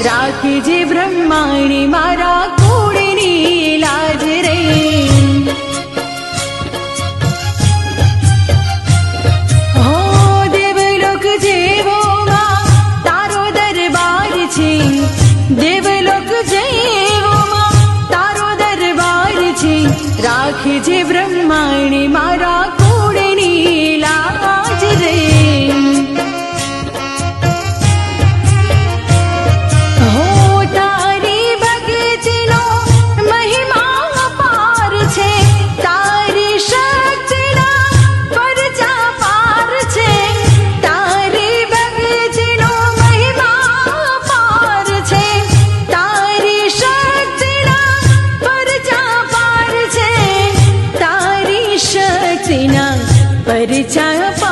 રાખજે બ્રહ્માણી મારા કુળની લાજ રે. હો દેવલોક જેવો માં તારો દરબાર છે, દેવલોક જેવો માં તારો દરબાર છે. રાખજે બ્રહ્માણી મારા કુળની લાજ રે. परिचय